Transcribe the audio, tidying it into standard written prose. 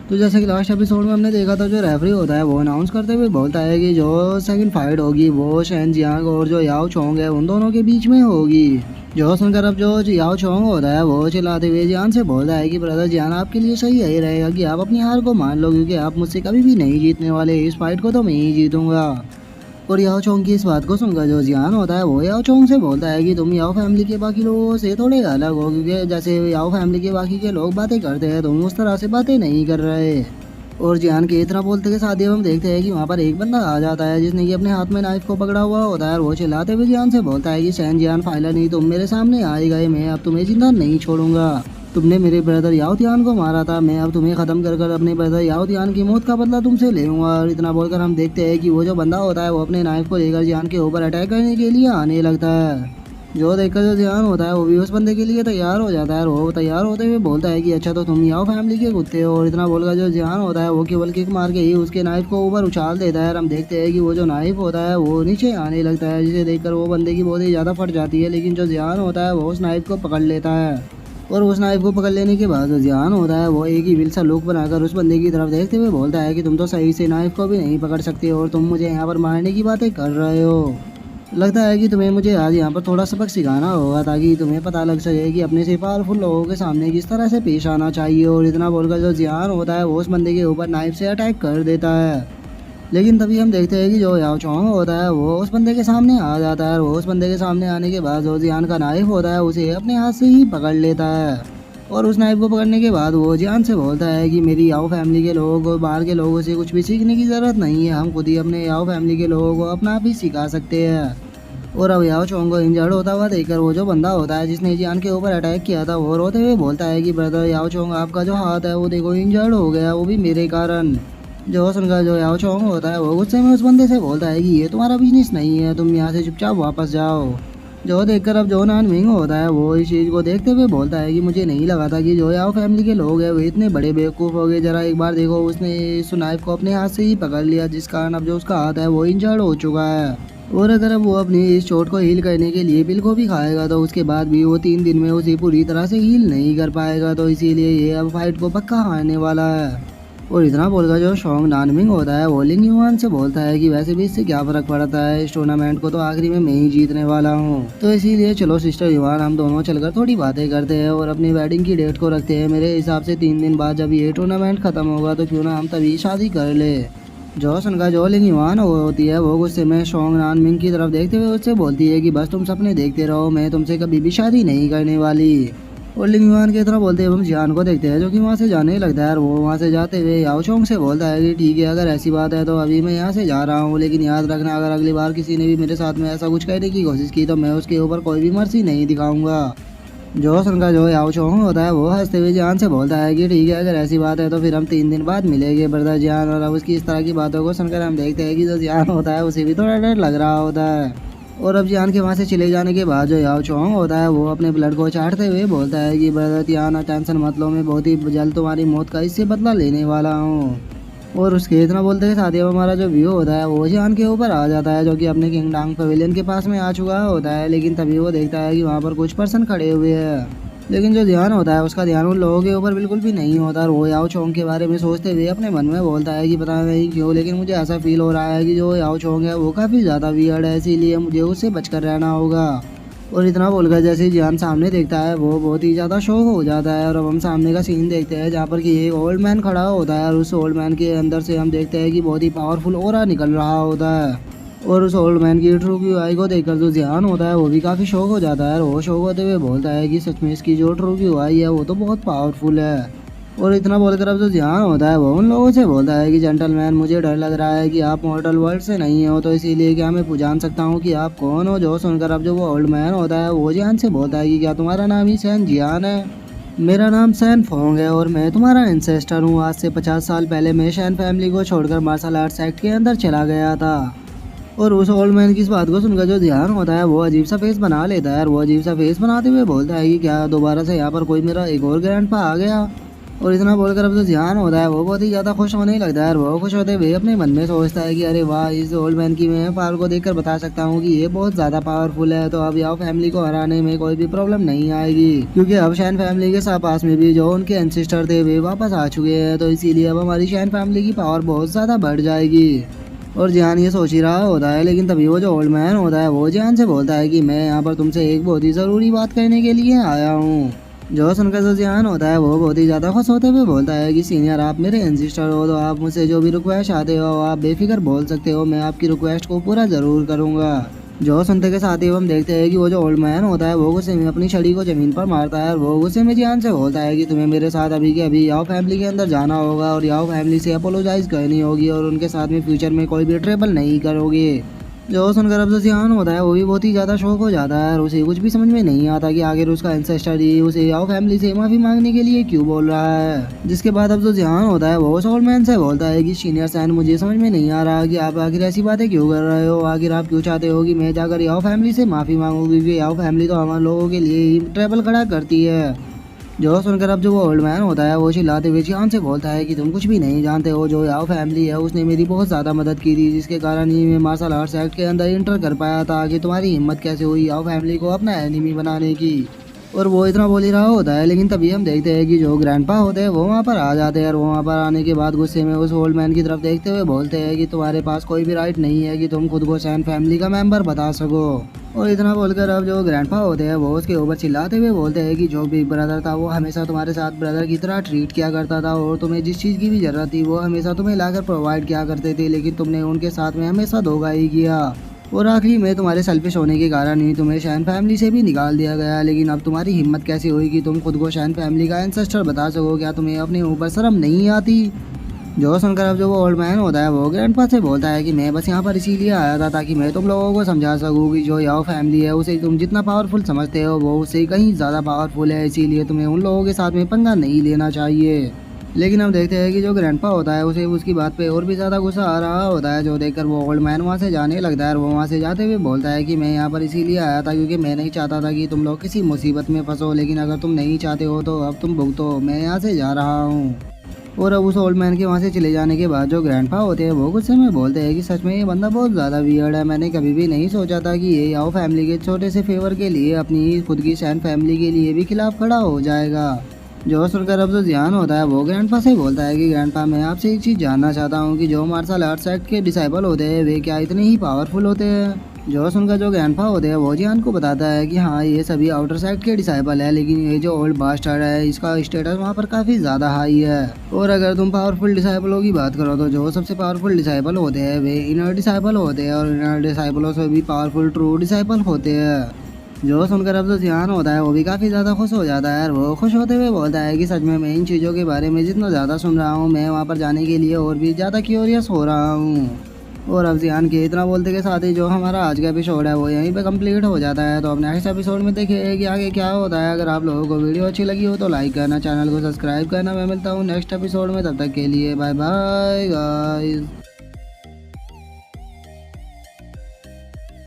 तो जैसे कि लास्ट एपिसोड में हमने देखा था, जो रेफरी होता है वो अनाउंस करते हुए बोलता है कि जो सेकंड फाइट होगी वो शेन जियांग और जो याओ चोंग है उन दोनों के बीच में होगी। जो सुनकर अब जो याओ चोंग होता है वो चिल्लाते हुए जियान से बोलता है कि ब्रदर जियान, आपके लिए सही यही रहेगा कि आप अपनी हार को मान लो, क्योंकि आप मुझसे कभी भी नहीं जीतने वाले। इस फाइट को तो मैं ही जीतूंगा। और याओ चोंग की इस बात को सुनकर जो जियान होता है वो याओ चोंग से बोलता है कि तुम याओ फैमिली के बाकी लोगों से थोड़े अलग हो, क्योंकि जैसे याओ फैमिली के बाकी के लोग बातें करते हैं तुम उस तरह से बातें नहीं कर रहे। और जियान के इतना बोलते के साथ ही हम देखते हैं कि वहाँ पर एक बंदा आ जाता है जिसने कि अपने हाथ में नाइफ को पकड़ा हुआ होता है और वो चिल्लाते हुए जियान से बोलता है कि सैन जियान फाइलर नहीं, तुम मेरे सामने आए गए, मैं अब तुम्हें जिंदा नहीं छोड़ूंगा। तुमने मेरे ब्रदर याओ तियान को मारा था, मैं अब तुम्हें खत्म कर कर अपने ब्रदर याओ तियान की मौत का बदला तुमसे ले लूंगा। और इतना बोलकर हम देखते हैं कि वो जो बंदा होता है वो अपने नाइफ को लेकर जियान के ऊपर अटैक करने के लिए आने लगता है। जो देखकर जो जियान होता है वो भी उस बंदे के लिए तैयार हो जाता है और वो तैयार होते हुए बोलता है कि अच्छा तो तुम याओ फैमिली के कुत्ते हो। और इतना बोलकर जो जियान होता है वो केवल किक मार के ही उसके नाइफ को ऊपर उछाल देता है और हम देखते हैं कि वो जो नाइफ होता है वो नीचे आने लगता है, जिसे देखकर वो बंदे की बहुत ही ज़्यादा फट जाती है। लेकिन जो जियान होता है वो उस नाइफ को पकड़ लेता है और उस नाइफ को पकड़ लेने के बाद जो जियान होता है वो एक ही विल सा लुक बनाकर उस बंदे की तरफ देखते हुए बोलता है कि तुम तो सही से नाइफ को भी नहीं पकड़ सकते और तुम मुझे यहाँ पर मारने की बातें कर रहे हो। लगता है कि तुम्हें मुझे आज यहाँ पर थोड़ा सबक सिखाना होगा ताकि तुम्हें पता लग सके कि अपने से पावरफुल लोगों के सामने किस तरह से पेश आना चाहिए। और इतना बोलकर जो जियान होता है वो उस बंदे के ऊपर नाइफ से अटैक कर देता है। लेकिन तभी हम देखते हैं कि जो याओ चोंग होता है वो उस बंदे के सामने आ जाता है और वो उस बंदे के सामने आने के बाद जो जियान का नाइफ होता है उसे अपने हाथ से ही पकड़ लेता है। और उस नाइफ को पकड़ने के बाद वो जियान से बोलता है कि मेरी याओ फैमिली के लोगों को बाहर के लोगों से कुछ भी सीखने की ज़रूरत नहीं है, हम खुद ही अपने याओ फैमिली के लोगों को अपना आप ही सिखा सकते हैं। और अब याओ चोंग को इंजर्ड होता हुआ देखकर वो जो बंदा होता है जिसने जियान के ऊपर अटैक किया था वो रोते हुए बोलता है कि ब्रदर याओ चोंग, आपका जो हाथ है वो देखो इंजर्ड हो गया, वो भी मेरे कारण। जो सुनकर जो याओ चोंग होता है वो गुस्से में उस बंदे से बोलता है कि ये तुम्हारा बिजनेस नहीं है, तुम यहाँ से चुपचाप वापस जाओ। जो देखकर अब जो नान मिंग होता है वो इस चीज़ को देखते हुए बोलता है कि मुझे नहीं लगा था कि जो याओ फैमिली के लोग हैं वो इतने बड़े बेवकूफ़ हो गए। जरा एक बार देखो, उसने इस नाइफ को अपने हाथ से ही पकड़ लिया जिस कारण अब जो उसका हाथ है वो इंजर्ड हो चुका है। और अगर अब वो अपनी इस चोट को हील करने के लिए पिल को भी खाएगा तो उसके बाद भी वो 3 दिन में उसे पूरी तरह से हील नहीं कर पाएगा, तो इसीलिए ये अब फाइट को पक्का हारने वाला है। और इतना बोलकर जो शोंग नानमिंग होता है वो लिंग युआन से बोलता है कि वैसे भी इससे क्या फ़र्क पड़ता है, इस टूर्नामेंट को तो आखिरी में मैं ही जीतने वाला हूँ, तो इसीलिए चलो सिस्टर युआन हम दोनों चलकर थोड़ी बातें करते हैं और अपनी वेडिंग की डेट को रखते हैं। मेरे हिसाब से 3 दिन बाद जब ये टूर्नामेंट ख़त्म होगा तो क्यों ना हम तभी शादी कर ले। जो सुनकर जो लिंग युआन होती है वो गुस्से में शोंग नानमिंग की तरफ देखते हुए उससे बोलती है कि बस तुम सपने देखते रहो, मैं तुमसे कभी भी शादी नहीं करने वाली। और लिंग युआन की तरफ बोलते हुए हम जियान को देखते हैं जो कि वहाँ से जाने लगता है और वो वहाँ से जाते हुए याओ चोंग से बोलता है कि ठीक है, अगर ऐसी बात है तो अभी मैं यहाँ से जा रहा हूँ, लेकिन याद रखना अगर अगली बार किसी ने भी मेरे साथ में ऐसा कुछ करने की कोशिश की तो मैं उसके ऊपर कोई भी मर्जी नहीं दिखाऊंगा। जो सुनकर जो याओ चोंग होता है वो हंसते हुए जियान से बोलता है कि ठीक है, अगर ऐसी बात है तो फिर हम 3 दिन बाद मिलेंगे ब्रदर जियान। और अब उसकी इस तरह की बातों को सुनकर हम देखते हैं कि जो जियान होता है उसे भी थोड़ा डर लग रहा होता है। और अब जियान के वहाँ से चले जाने के बाद जो याओ चोंग होता है वो अपने ब्लड को चाटते हुए बोलता है कि ब्रदर जियान टेंशन मत लो, मैं बहुत ही जल्द तुम्हारी मौत का इससे बदला लेने वाला हूँ। और उसके इतना बोलते के साथ ही हमारा जो व्यू होता है वो जियान के ऊपर आ जाता है जो कि अपने किंगडम पवेलियन के पास में आ चुका होता है। लेकिन तभी वो देखता है कि वहाँ पर कुछ पर्सन खड़े हुए हैं, लेकिन जो ध्यान होता है उसका ध्यान उन लोगों के ऊपर बिल्कुल भी नहीं होता। और वो याओ चोंग के बारे में सोचते हुए अपने मन में बोलता है कि पता नहीं क्यों लेकिन मुझे ऐसा फील हो रहा है कि जो याओ चोंग है वो काफ़ी ज़्यादा वियर्ड है, इसीलिए मुझे उससे बचकर रहना होगा। और इतना बोलकर जैसे ही जियान सामने देखता है वो बहुत ही ज़्यादा शॉक हो जाता है। और अब हम सामने का सीन देखते हैं जहाँ पर कि एक ओल्ड मैन खड़ा होता है और उस ओल्ड मैन के अंदर से हम देखते हैं कि बहुत ही पावरफुल ऑरा निकल रहा होता है। और उस ओल्ड मैन की ट्रू क्यू आई को देखकर जो जियान होता है वो भी काफ़ी शौक हो जाता है और वो शौक होते हुए बोलता है कि सच में इसकी जो ट्रू क्यू आई है वो तो बहुत पावरफुल है। और इतना बोलकर अब जो जियान होता है वो उन लोगों से बोलता है कि जेंटलमैन, मुझे डर लग रहा है कि आप मॉर्टल वर्ल्ड से नहीं हो, तो इसीलिए क्या मैं जान सकता हूँ कि आप कौन हो। जो सुनकर अब जो वो ओल्ड मैन होता है वो जियान से बोलता है कि क्या तुम्हारा नाम ही सैन जियान है? मेरा नाम सैन फोंग है और मैं तुम्हारा एंसेस्टर हूँ। आज से 50 साल पहले मैं शैन फैमिली को छोड़कर मार्शल आर्ट्स एक्ट के अंदर चला गया था। और उस ओल्ड मैन की इस बात को सुनकर जो ध्यान होता है वो अजीब सा फेस बना लेता है और वो अजीब सा फेस बनाते हुए बोलता है कि क्या दोबारा से यहाँ पर कोई मेरा एक और ग्रैंडपा आ गया? और इतना बोलकर अब जो जियान होता है वो बहुत ही ज़्यादा खुश होने लगता है और वो खुश होते हुए अपने मन में सोचता है कि अरे वाह, इस ओल्ड मैन की मैं पावर को देखकर बता सकता हूँ कि ये बहुत ज़्यादा पावरफुल है, तो अब याओ फैमिली को हराने में कोई भी प्रॉब्लम नहीं आएगी, क्योंकि अब शैन फैमिली के साथ पास में भी जो उनके एंसेस्टर थे वे वापस आ चुके हैं, तो इसीलिए अब हमारी शैन फैमिली की पावर बहुत ज़्यादा बढ़ जाएगी। और जियान ये सोच ही रहा होता है, लेकिन तभी वो जो ओल्ड मैन होता है वो जियान से बोलता है कि मैं यहाँ पर तुमसे एक बहुत ही ज़रूरी बात कहने के लिए आया हूँ। जो सुनकर जो जियान होता है वो बहुत ही ज़्यादा खुश होते हुए बोलता है कि सीनियर, आप मेरे एंसिस्टर हो, तो आप मुझसे जो भी रिक्वेस्ट आते हो आप बेफिक्र बोल सकते हो, मैं आपकी रिक्वेस्ट को पूरा ज़रूर करूँगा। जो सुनते के साथ ही हम देखते हैं कि वो जो ओल्ड मैन होता है वो गुस्से में अपनी छड़ी को ज़मीन पर मारता है और वो गुस्से में जियान से बोलता है कि तुम्हें मेरे साथ अभी के अभी याओ फैमिली के अंदर जाना होगा और याओ फैमिली से अपोलोजाइज करनी होगी और उनके साथ में फ्यूचर में कोई भी ट्रेबल नहीं करोगे। जो सुनकर अब जो जियान होता है वो भी बहुत ही ज़्यादा शौक हो जाता है और उसे कुछ भी समझ में नहीं आता कि आखिर उसका एंसेस्टर ही उसे याओ फैमिली से माफ़ी मांगने के लिए क्यों बोल रहा है। जिसके बाद अब जो जियान होता है वो ओल्ड मैन से बोलता है कि सीनियर सैन, मुझे समझ में नहीं आ रहा कि आप आखिर ऐसी बातें क्यों कर रहे हो, आखिर आप क्यों चाहते हो कि मैं जाकर याओ फैमिली से माफ़ी मांगूँ, क्योंकि याओ फैमिली तो हमारे लोगों के लिए ही ट्रेबल खड़ा करती है। जो सुनकर अब जो वो ओल्ड मैन होता है वो चिल्लाते हुए जियान से बोलता है कि तुम कुछ भी नहीं जानते हो, जो याओ फैमिली है उसने मेरी बहुत ज़्यादा मदद की थी, जिसके कारण ही मैं मार्शल आर्ट्स एक्ट के अंदर इंटर कर पाया था, कि तुम्हारी हिम्मत कैसे हुई याओ फैमिली को अपना एनिमी बनाने की। और वो इतना बोल ही रहा होता है, लेकिन तभी हम देखते हैं कि जो ग्रैंडपा होते हैं वो वहाँ पर आ जाते हैं और वो वहाँ पर आने के बाद गुस्से में उस ओल्ड मैन की तरफ देखते हुए बोलते हैं कि तुम्हारे पास कोई भी राइट नहीं है कि तुम खुद को सैन फैमिली का मेंबर बता सको। और इतना बोलकर अब जो ग्रैंडपा होते हैं वो उसके ऊपर चिल्लाते हुए बोलते हैं कि जो बिग ब्रदर था वो हमेशा तुम्हारे साथ ब्रदर की तरह ट्रीट किया करता था और तुम्हें जिस चीज़ की भी ज़रूरत थी वो हमेशा तुम्हें लाकर प्रोवाइड किया करते थे, लेकिन तुमने उनके साथ में हमेशा धोखा ही किया और आखिरी में तुम्हारे सेल्फिश होने के कारण ही तुम्हें शैन फैमिली से भी निकाल दिया गया। लेकिन अब तुम्हारी हिम्मत कैसे हुई कि तुम खुद को शैन फैमिली का एंसेस्टर बता सको, क्या तुम्हें अपने ऊपर शर्म नहीं आती। जो सुनकर अब जो वो ओल्ड मैन होता है वो ग्रैंडपा से बोलता है कि मैं बस यहाँ पर इसीलिए आया था ताकि मैं तुम लोगों को समझा सकूँ कि जो याओ फैमिली है उसे तुम जितना पावरफुल समझते हो वो उससे कहीं ज़्यादा पावरफुल है, इसीलिए तुम्हें उन लोगों के साथ में पंगा नहीं लेना चाहिए। लेकिन हम देखते हैं कि जो ग्रैंडपा होता है उसे उसकी बात पे और भी ज़्यादा गुस्सा आ रहा होता है, जो देखकर वो ओल्ड मैन वहाँ से जाने लगता है और वो वहाँ से जाते हुए बोलता है कि मैं यहाँ पर इसीलिए आया था क्योंकि मैं नहीं चाहता था कि तुम लोग किसी मुसीबत में फंसो, लेकिन अगर तुम नहीं चाहते हो तो अब तुम भुगतो, मैं यहाँ से जा रहा हूँ। और अब उस ओल्ड मैन के वहाँ से चले जाने के बाद जो ग्रैंडपा होते हैं वो गुस्से में बोलते हैं कि सच में ये बंदा बहुत ज़्यादा वियर्ड है, मैंने कभी भी नहीं सोचा था कि ये याओ फैमिली के छोटे से फेवर के लिए अपनी खुद की शैन फैमिली के लिए भी खिलाफ खड़ा हो जाएगा। जो सुनकर अब जो जियान होता है वो ग्रैंडपा से बोलता है कि ग्रैंडपा, मैं आपसे एक चीज़ जानना चाहता हूँ कि जो मार्शल आर्ट्स एक्ट के डिसाइबल होते हैं वे क्या इतने ही पावरफुल होते हैं। जो सुनकर जो ग्रैंडपा होते हैं वो जियान को बताता है कि हाँ, ये सभी आउटर साइड के डिसाइबल है, लेकिन ये जो ओल्ड बास्टर्ड है इसका स्टेटस वहाँ पर काफ़ी ज़्यादा हाई है। और अगर तुम पावरफुल डिसाइबलों की बात करो तो जो सबसे पावरफुल डिसाइबल होते हैं वे इनर डिसाइबल होते हैं और इनर डिसाइबलों से भी पावरफुल ट्रू डिसाइबल होते हैं। जो सुनकर अब जो जियान होता है वो भी काफ़ी ज़्यादा खुश हो जाता है और वो खुश होते हुए बोलता है कि सच में मैं इन चीज़ों के बारे में जितना ज़्यादा सुन रहा हूँ मैं वहाँ पर जाने के लिए और भी ज़्यादा क्यूरियस हो रहा हूँ। और अब जियान के इतना बोलते के साथ ही जो हमारा आज का एपिसोड है वो यहीं पे कंप्लीट हो जाता है। तो अब नेक्स्ट एपिसोड में देखिए कि आगे क्या होता है। अगर आप लोगों को वीडियो अच्छी लगी हो तो लाइक करना, चैनल को सब्सक्राइब करना। मैं मिलता हूँ नेक्स्ट एपिसोड में, तब तक के लिए बाय बाय गाइस।